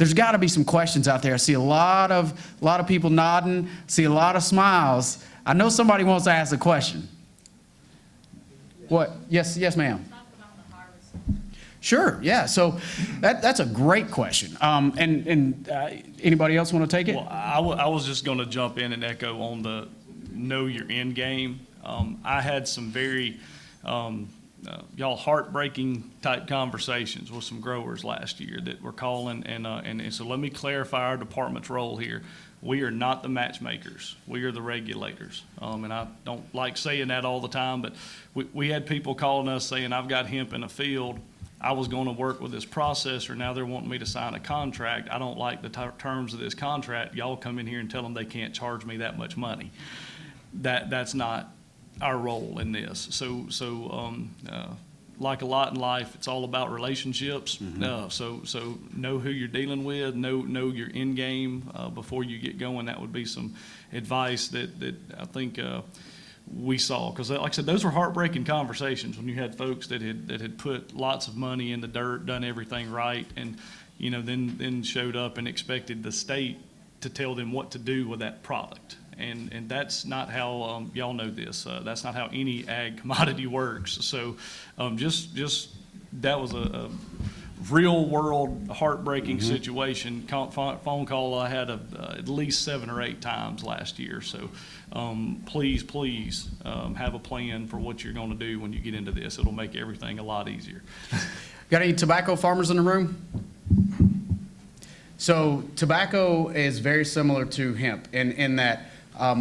there's got to be some questions out there. I see a lot of people nodding, see a lot of smiles. I know somebody wants to ask a question. What? Yes, ma'am. Sure, yeah. So that's a great question. Anybody else want to take it? Well, I was just going to jump in and echo on the know your end game. I had some very y'all heartbreaking type conversations with some growers last year that were calling, and so let me clarify our department's role here. We are not the matchmakers. We are the regulators. And I don't like saying that all the time, but we had people calling us saying, I've got hemp in a field. I was going to work with this processor. Now they're wanting me to sign a contract. I don't like the terms of this contract. Y'all come in here and tell them they can't charge me that much money. That's not our role in this. So like a lot in life, it's all about relationships. Mm-hmm. So know who you're dealing with, know your end game before you get going. That would be some advice that I think we saw, because like I said, those were heartbreaking conversations when you had folks that had put lots of money in the dirt, done everything right, and then showed up and expected the state to tell them what to do with that product. And that's not how y'all know this. That's not how any ag commodity works. So just that was a real world heartbreaking mm-hmm. situation. Phone call I had at least 7 or 8 times last year. So please have a plan for what you're going to do when you get into this. It'll make everything a lot easier. Got any tobacco farmers in the room? So tobacco is very similar to hemp in that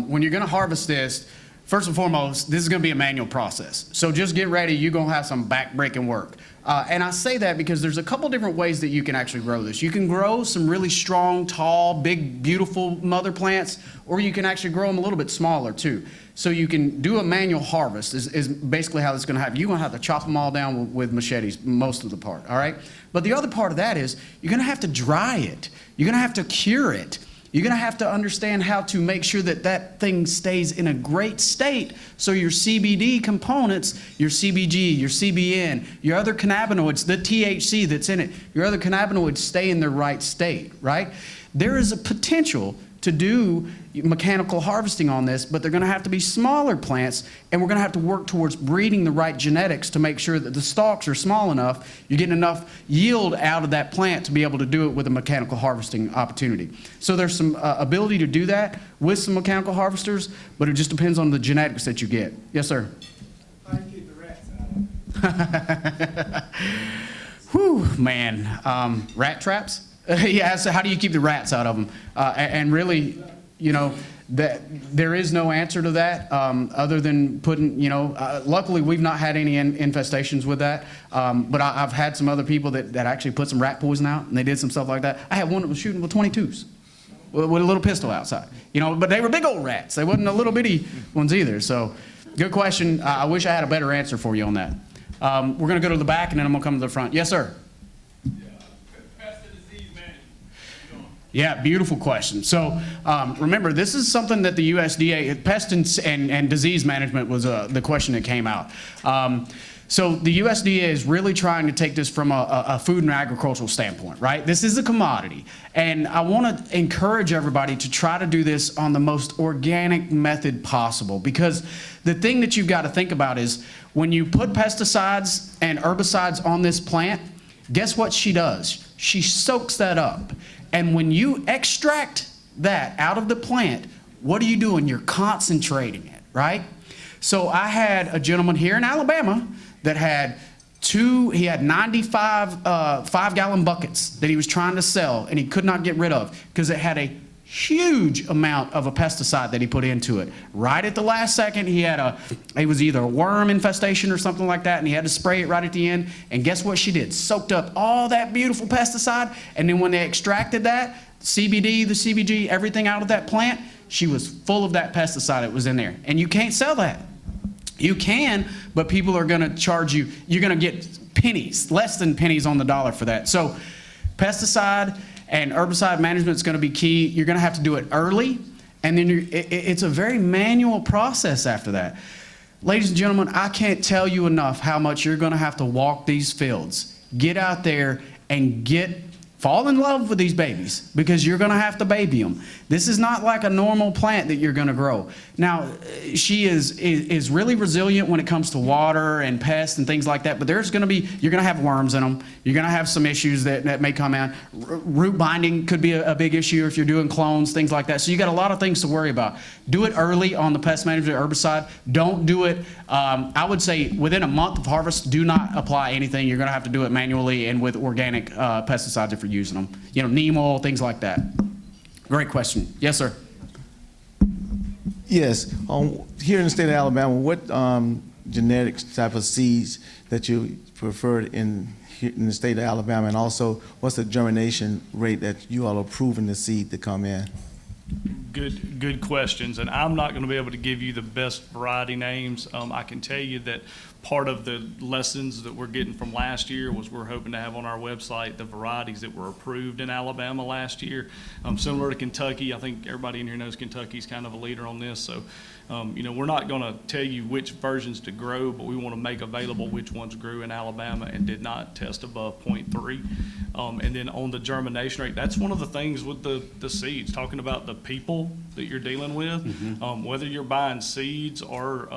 when you're going to harvest this, first and foremost, this is going to be a manual process. So just get ready. You're going to have some back-breaking work. And I say that because there's a couple different ways that you can actually grow this. You can grow some really strong, tall, big, beautiful mother plants, or you can actually grow them a little bit smaller too. So you can do a manual harvest is basically how this is going to happen. You're going to have to chop them all down with machetes, most of the part, all right? But the other part of that is you're going to have to dry it. You're going to have to cure it. You're going to have to understand how to make sure that that thing stays in a great state so your CBD components, your CBG, your CBN, your other cannabinoids, the THC that's in it, your other cannabinoids stay in their right state, right? There is a potential to do mechanical harvesting on this, but they're going to have to be smaller plants, and we're going to have to work towards breeding the right genetics to make sure that the stalks are small enough, you're getting enough yield out of that plant to be able to do it with a mechanical harvesting opportunity. So there's some ability to do that with some mechanical harvesters, but it just depends on the genetics that you get. Yes, sir? How do you keep the rats out? Whew, man. Rat traps? Yeah, so how do you keep the rats out of them? And really, that there is no answer to that other than putting, luckily we've not had any infestations with that. But I've had some other people that actually put some rat poison out, and they did some stuff like that. I had one that was shooting with 22s with a little pistol outside, but they were big old rats. They wasn't the little bitty ones either. So good question. I wish I had a better answer for you on that. We're going to go to the back, and then I'm going to come to the front. Yes, sir. Yeah, beautiful question. So remember, this is something that the USDA, pest and disease management was the question that came out. So the USDA is really trying to take this from a food and agricultural standpoint, right? This is a commodity. And I want to encourage everybody to try to do this on the most organic method possible, because the thing that you've got to think about is when you put pesticides and herbicides on this plant, guess what she does? She soaks that up. And when you extract that out of the plant, what are you doing? You're concentrating it, right? So I had a gentleman here in Alabama that had 95 5-gallon buckets that he was trying to sell, and he could not get rid of because it had a huge amount of a pesticide that he put into it. Right at the last second, it was either a worm infestation or something like that, and he had to spray it right at the end. And guess what she did? Soaked up all that beautiful pesticide, and then when they extracted that, CBD, the CBG, everything out of that plant, she was full of that pesticide that was in there. And you can't sell that. You can, but people are going to charge you. You're going to get pennies, less than pennies on the dollar for that. So pesticide and herbicide management is going to be key. You're going to have to do it early, and then it's a very manual process after that. Ladies and gentlemen, I can't tell you enough how much you're going to have to walk these fields. Get out there and get fall in love with these babies because you're going to have to baby them. This is not like a normal plant that you're going to grow. Now, she is really resilient when it comes to water and pests and things like that, but you're going to have worms in them. You're going to have some issues that may come in. Root binding could be a big issue if you're doing clones, things like that. So you got a lot of things to worry about. Do it early on the pest management herbicide. Don't do it, I would say within a month of harvest, do not apply anything. You're going to have to do it manually and with organic pesticides if you're using them. You know, neem oil, things like that. Great question. Yes, sir. Yes. Here in the state of Alabama, what genetics type of seeds that you prefer in the state of Alabama, and also what's the germination rate that you all are approving the seed to come in? Good questions, and I'm not going to be able to give you the best variety names. I can tell you that part of the lessons that we're getting from last year was we're hoping to have on our website the varieties that were approved in Alabama last year. Similar to Kentucky, I think everybody in here knows Kentucky's kind of a leader on this, so you know, we're not going to tell you which versions to grow, but we want to make available which ones grew in Alabama and did not test above 0.3. And then on the germination rate, that's one of the things with the seeds, talking about the people that you're dealing with, whether you're buying seeds or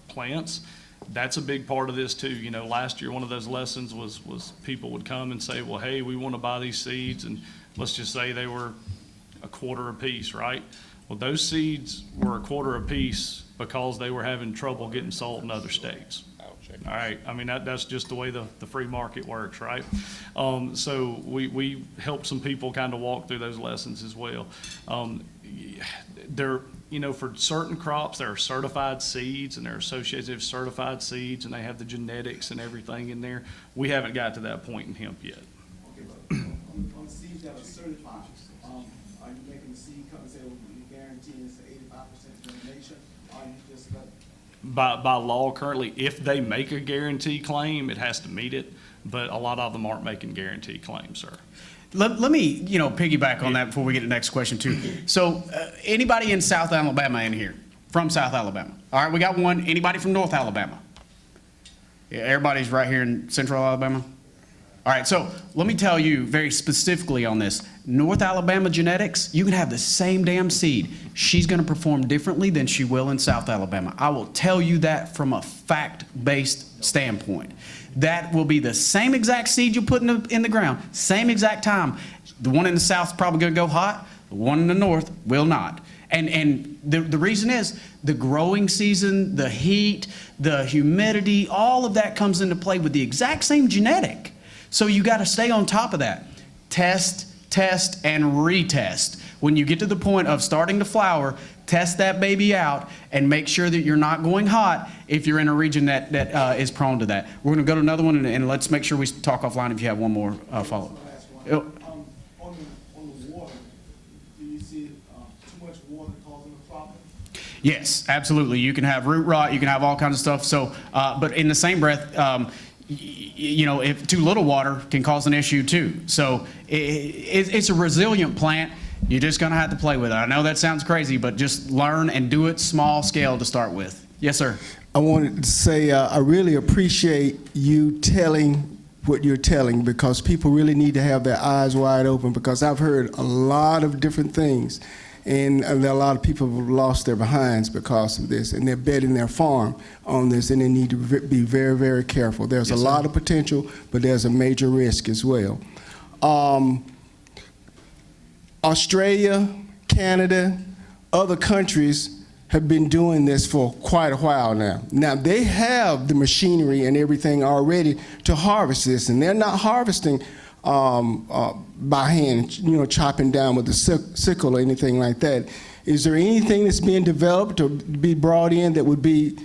plants. That's a big part of this too. You know, last year one of those lessons was people would come and say, well, hey, we want to buy these seeds, and let's just say they were a quarter a piece, right? Well, those seeds were a quarter a piece because they were having trouble getting sold in other states. All right, I mean, that's just the way the free market works, right? So we help some people kind of walk through those lessons as well. You know, for certain crops, there are certified seeds and they're associated with certified seeds, and they have the genetics and everything in there. We haven't got to that point in hemp yet. Okay, but on the seeds that are certified, are you making the seed company say, well, you guarantee it's 85% germination, or you just let? By law currently, if they make a guarantee claim, it has to meet it, but a lot of them aren't making guarantee claims, sir. Let me, you know, piggyback on that before we get to the next question too. So anybody in South Alabama in here? From South Alabama? All right, we got one. Anybody from North Alabama? Yeah, everybody's right here in Central Alabama? All right, so let me tell you very specifically on this. North Alabama genetics, you can have the same damn seed. She's going to perform differently than she will in South Alabama. I will tell you that from a fact-based standpoint. That will be the same exact seed you put in the ground, same exact time. The one in the south is probably going to go hot. The one in the north will not. And the reason is the growing season, the heat, the humidity, all of that comes into play with the exact same genetic. So you got to stay on top of that. Test, and retest. When you get to the point of starting to flower, test that baby out and make sure that you're not going hot if you're in a region that is prone to that. We're going to go to another one, and let's make sure we talk offline if you have one more follow-up. On the water, do you see too much water causing a problem? Yes, absolutely. You can have root rot, you can have all kinds of stuff. So, but in the same breath, you know, if too little water can cause an issue too. So it's a resilient plant. You're just going to have to play with it. I know that sounds crazy, but just learn and do it small scale to start with. Yes, sir. I wanted to say I really appreciate you telling what you're telling, because people really need to have their eyes wide open, because I've heard a lot of different things. And there are a lot of people who have lost their behinds because of this, and they're betting their farm on this, and they need to be very, very careful. There's a lot of potential, but there's a major risk as well. Australia, Canada, other countries have been doing this for quite a while now. Now, they have the machinery and everything already to harvest this, and they're not harvesting by hand, you know, chopping down with the sickle or anything like that. Is there anything that's being developed or be brought in that would be,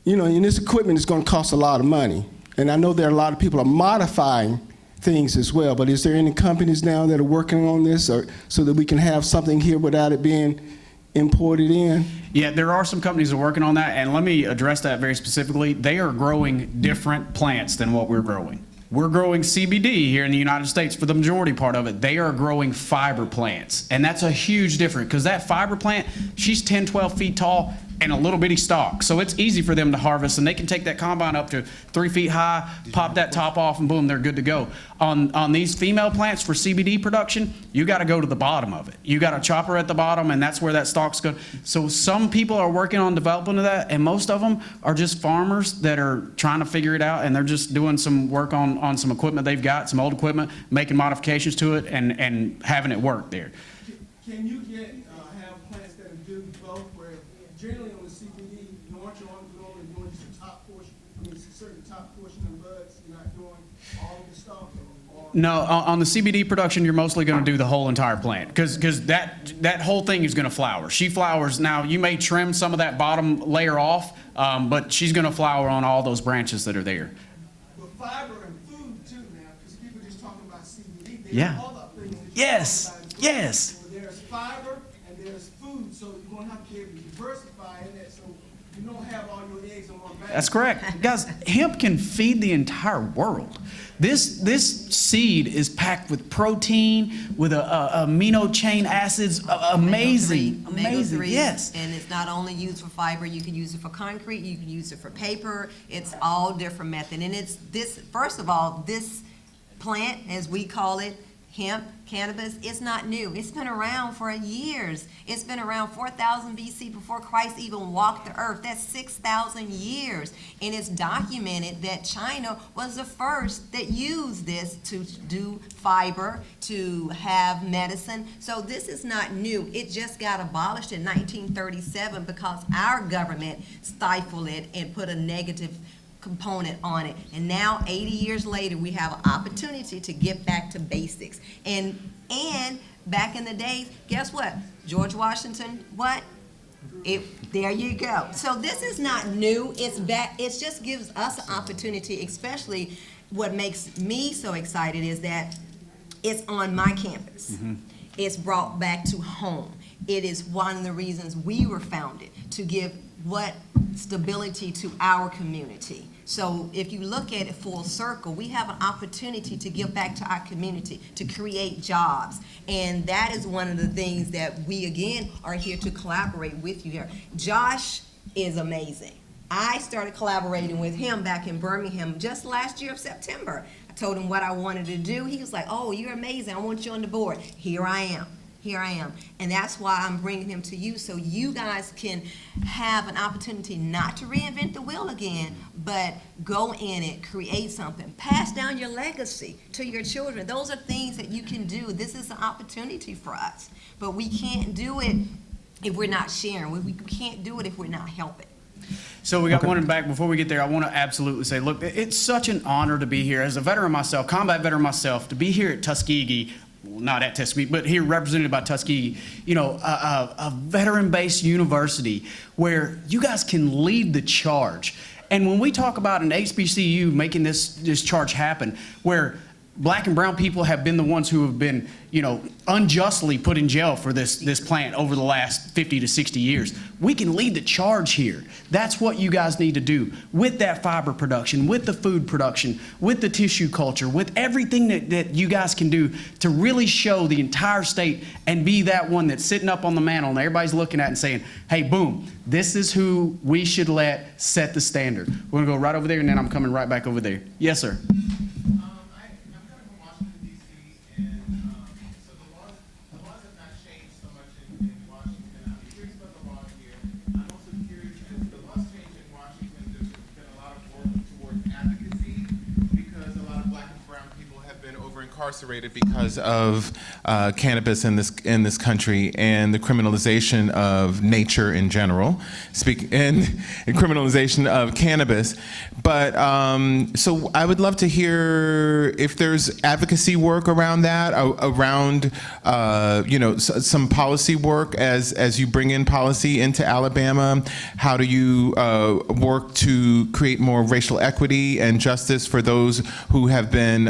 you know, and this equipment is going to cost a lot of money. And I know there are a lot of people are modifying things as well, but is there any companies now that are working on this, or so that we can have something here without it being imported in? Yeah, there are some companies that are working on that, and let me address that very specifically. They are growing different plants than what we're growing. We're growing CBD here in the United States for the majority part of it. They are growing fiber plants, and that's a huge difference, because that fiber plant, she's 10, 12 feet tall. and a little bitty stalk. So it's easy for them to harvest, and they can take that combine up to 3 feet high, pop that top off, and boom, they're good to go. On these female plants for CBD production, you got to go to the bottom of it. You got a chopper at the bottom, and that's where that stalk's going. So some people are working on developing that, and most of them are just farmers that are trying to figure it out, and they're just doing some work on some equipment they've got, some old equipment, making modifications to it, and having it work there. Can you have plants that do both, where generally on the CBD, you want your only doing just a top portion, certain top portion of buds, you're not doing all of the stalk? No, on the CBD production, you're mostly going to do the whole entire plant, because that whole thing is going to flower. She flowers. Now, you may trim some of that bottom layer off, but she's going to flower on all those branches that are there. But fiber and food too now, because people just talking about CBD. There's Yeah. other things that you Yes. talk about as well. Yes. So there's fiber and there's food, so you're going to have to be able to diversify in that, so you don't have all your eggs in one basket. That's correct. Guys, hemp can feed the entire world. This seed is packed with protein, with amino chain acids. Amazing. Amazing. Omega-3, Yes. and it's not only used for fiber, you can use it for concrete, you can use it for paper, it's all different method. And it's this, first of all, this plant, as we call it, hemp, cannabis, it's not new. It's been around for years. It's been around 4,000 BC before Christ even walked the earth. That's 6,000 years. And it's documented that China was the first that used this to do fiber, to have medicine. So this is not new. It just got abolished in 1937 because our government stifled it and put a negative component on it. And now 80 years later, we have an opportunity to get back to basics. And back in the days, guess what? George Washington, what? There you go. So this is not new. It's back. It just gives us an opportunity, especially what makes me so excited is that it's on my campus. Mm-hmm. It's brought back to home. It is one of the reasons we were founded, to give stability to our community. So if you look at it full circle, we have an opportunity to give back to our community, to create jobs. And that is one of the things that we, again, are here to collaborate with you here. Josh is amazing. I started collaborating with him back in Birmingham just last year of September. I told him what I wanted to do. He was like, oh, you're amazing. I want you on the board. Here I am. And that's why I'm bringing him to you, so you guys can have an opportunity not to reinvent the wheel again, but go in it, create something, pass down your legacy to your children. Those are things that you can do. This is an opportunity for us, but we can't do it if we're not sharing. We can't do it if we're not helping. So we got one in the back. Before we get there, I want to absolutely say, look, it's such an honor to be here. As a veteran myself, combat veteran myself, to be here at Tuskegee, well, not at Tuskegee, but here represented by Tuskegee, a veteran-based university where you guys can lead the charge. And when we talk about an HBCU making this charge happen, where black and brown people have been the ones who have been, unjustly put in jail for this plant over the last 50 to 60 years. We can lead the charge here. That's what you guys need to do with that fiber production, with the food production, with the tissue culture, with everything that you guys can do to really show the entire state and be that one that's sitting up on the mantle and everybody's looking at and saying, hey, boom, this is who we should let set the standard. We're gonna go right over there and then I'm coming right back over there. Yes, sir. Incarcerated because of cannabis in this country and the criminalization of nature in general, and criminalization of cannabis. But so I would love to hear if there's advocacy work around that, around some policy work as you bring in policy into Alabama. How do you work to create more racial equity and justice for those who have been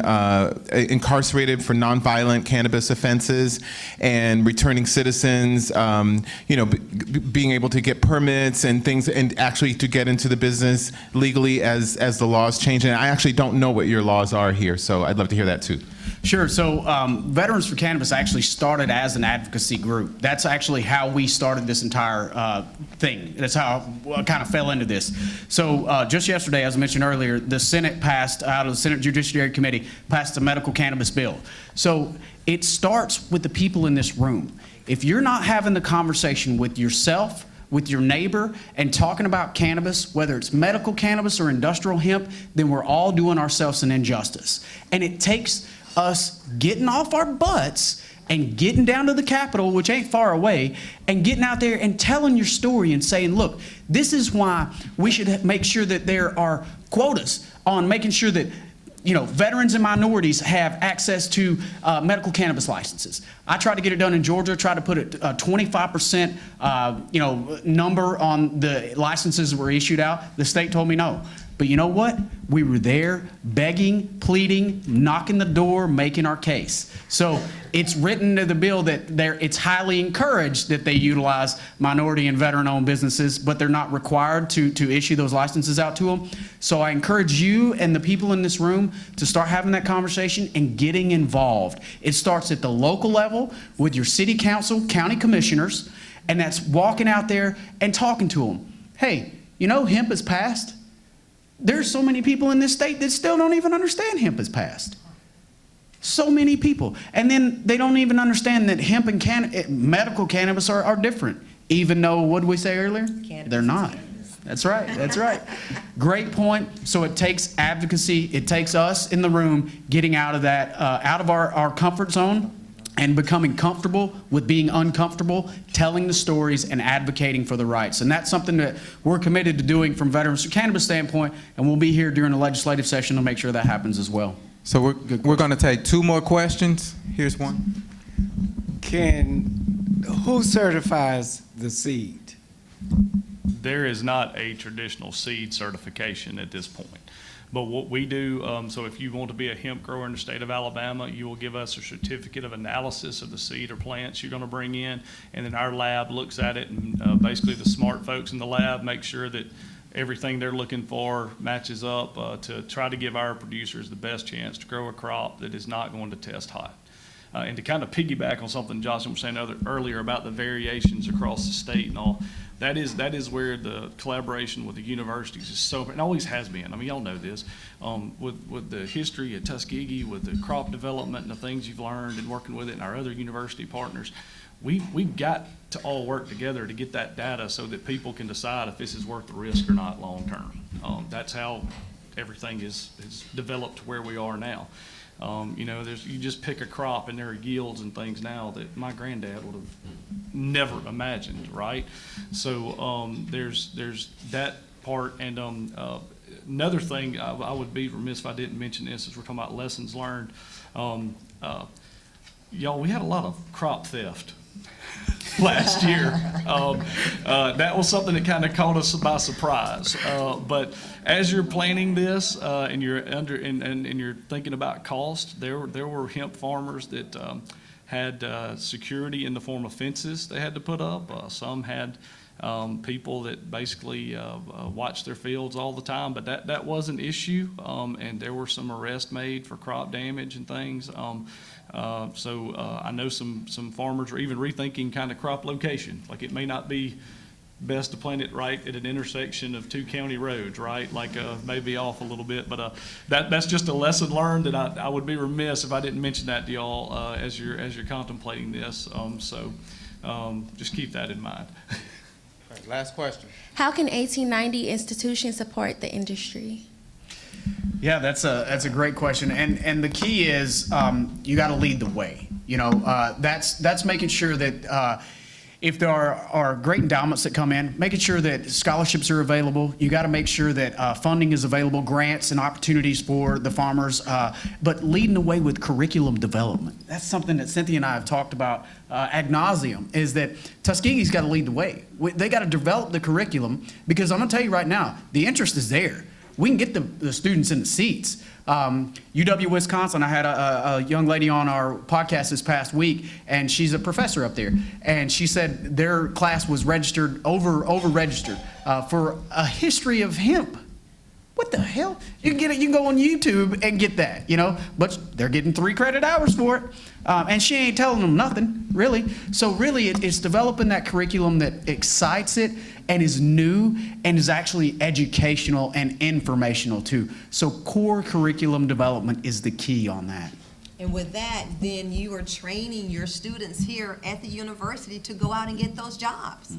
incarcerated for nonviolent cannabis offenses, and returning citizens, being able to get permits and things, and actually to get into the business legally as the laws change. And I actually don't know what your laws are here, so I'd love to hear that too. Sure. So Veterans for Cannabis actually started as an advocacy group. That's actually how we started this entire thing. That's how I kind of fell into this. So just yesterday, as I mentioned earlier, the Senate passed, out of the Senate Judiciary Committee, passed a medical cannabis bill. So it starts with the people in this room. If you're not having the conversation with yourself, with your neighbor, and talking about cannabis, whether it's medical cannabis or industrial hemp, then we're all doing ourselves an injustice. And it takes us getting off our butts and getting down to the Capitol, which ain't far away, and getting out there and telling your story and saying, look, this is why we should make sure that there are quotas on making sure that veterans and minorities have access to medical cannabis licenses. I tried to get it done in Georgia, tried to put a 25% number on the licenses that were issued out. The state told me no. But you know what? We were there begging, pleading, knocking the door, making our case. So it's written into the bill that it's highly encouraged that they utilize minority and veteran-owned businesses, but they're not required to issue those licenses out to them. So I encourage you and the people in this room to start having that conversation and getting involved. It starts at the local level with your city council, county commissioners, and that's walking out there and talking to them. Hey, hemp is passed. There's so many people in this state that still don't even understand hemp is passed. So many people. And then they don't even understand that hemp and medical cannabis are different. Even though, what did we say earlier? Cannabis They're not. That's right. That's right. Great point. So it takes advocacy. It takes us in the room getting out of that, out of our comfort zone, and becoming comfortable with being uncomfortable, telling the stories and advocating for the rights. And that's something that we're committed to doing from Veterans for Cannabis standpoint, and we'll be here during the legislative session to make sure that happens as well. So we're going to take 2 more questions. Here's one. Who certifies the seed? There is not a traditional seed certification at this point. But what we do, so if you want to be a hemp grower in the state of Alabama, you will give us a certificate of analysis of the seed or plants you're going to bring in, and then our lab looks at it, and basically the smart folks in the lab make sure that everything they're looking for matches up to try to give our producers the best chance to grow a crop that is not going to test hot. And to kind of piggyback on something Jocelyn was saying earlier about the variations across the state and all, that is where the collaboration with the universities is so, and always has been. I mean, y'all know this. With the history at Tuskegee, with the crop development and the things you've learned and working with it and our other university partners, we've got to all work together to get that data so that people can decide if this is worth the risk or not long term. That's how everything is developed to where we are now. You just pick a crop and there are yields and things now that my granddad would have never imagined, right? So there's that part, and another thing I would be remiss if I didn't mention this is we're talking about lessons learned. Y'all, we had a lot of crop theft last year. That was something that kind of caught us by surprise. But as you're planning this and you're and you're thinking about cost, there were hemp farmers that had security in the form of fences they had to put up. Some had people that basically watched their fields all the time, but that was an issue, and there were some arrests made for crop damage and things. So I know some farmers are even rethinking kind of crop location. Like it may not be best to plant it right at an intersection of 2 county roads, right? Like maybe off a little bit, but that's just a lesson learned that I would be remiss if I didn't mention that to y'all as you're contemplating this. So just keep that in mind. Right, last question. How can 1890 institutions support the industry? Yeah, that's a great question, and the key is you got to lead the way. That's making sure that if there are great endowments that come in, making sure that scholarships are available. You got to make sure that funding is available, grants and opportunities for the farmers, but leading the way with curriculum development. That's something that Cynthia and I have talked about ad nauseum, is that Tuskegee's got to lead the way. They got to develop the curriculum, because I'm going to tell you right now, the interest is there. We can get the students in the seats. UW-Wisconsin, I had a young lady on our podcast this past week, and she's a professor up there. And she said their class was registered, over-registered for a history of hemp. What the hell? You can get it. You can go on YouTube and get that, you know. But they're getting 3 credit hours for it, and she ain't telling them nothing, really. So really, it's developing that curriculum that excites it and is new and is actually educational and informational too. So core curriculum development is the key on that. And with that, then you are training your students here at the university to go out and get those jobs.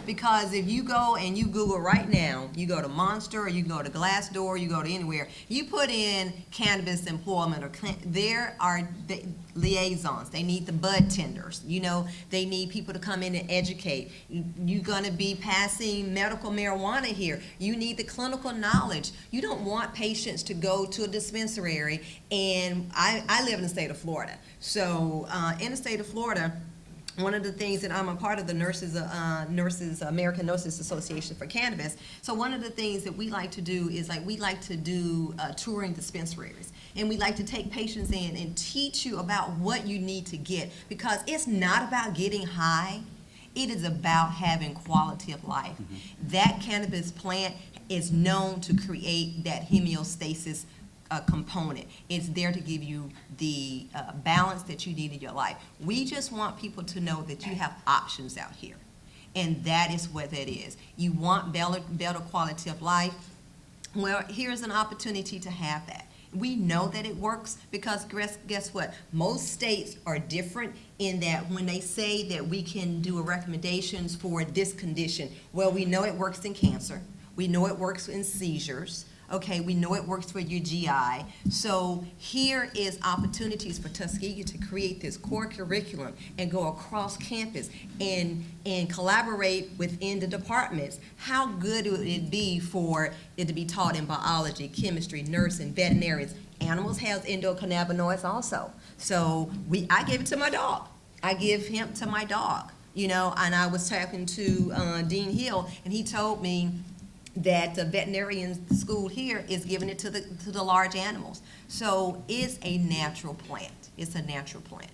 Because if you go and you Google right now, you go to Monster, or you go to Glassdoor, you go to anywhere, you put in cannabis employment, or there are the liaisons. They need the bud tenders. You know, they need people to come in and educate. You're going to be passing medical marijuana here. You need the clinical knowledge. You don't want patients to go to a dispensary. And I live in the state of Florida. So in the state of Florida, one of the things that I'm a part of the American Nurses Association for Cannabis. So one of the things that we like to do is we like to do touring dispensaries. And we like to take patients in and teach you about what you need to get, because it's not about getting high. It is about having quality of life. That cannabis plant is known to create that homeostasis component. It's there to give you the balance that you need in your life. We just want people to know that you have options out here. And that is what that is. You want better quality of life. Well, here's an opportunity to have that. We know that it works because guess what? Most states are different in that when they say that we can do recommendations for this condition, well, we know it works in cancer. We know it works in seizures. Okay, we know it works for your GI. So here is opportunities for Tuskegee to create this core curriculum and go across campus and collaborate within the departments. How good would it be for it to be taught in biology, chemistry, nursing, veterinarians? Animals have endocannabinoids also. So I give it to my dog. I give hemp to my dog, you know, and I was talking to Dean Hill, and he told me that the veterinarian school here is giving it to the large animals. So it's a natural plant. It's a natural plant.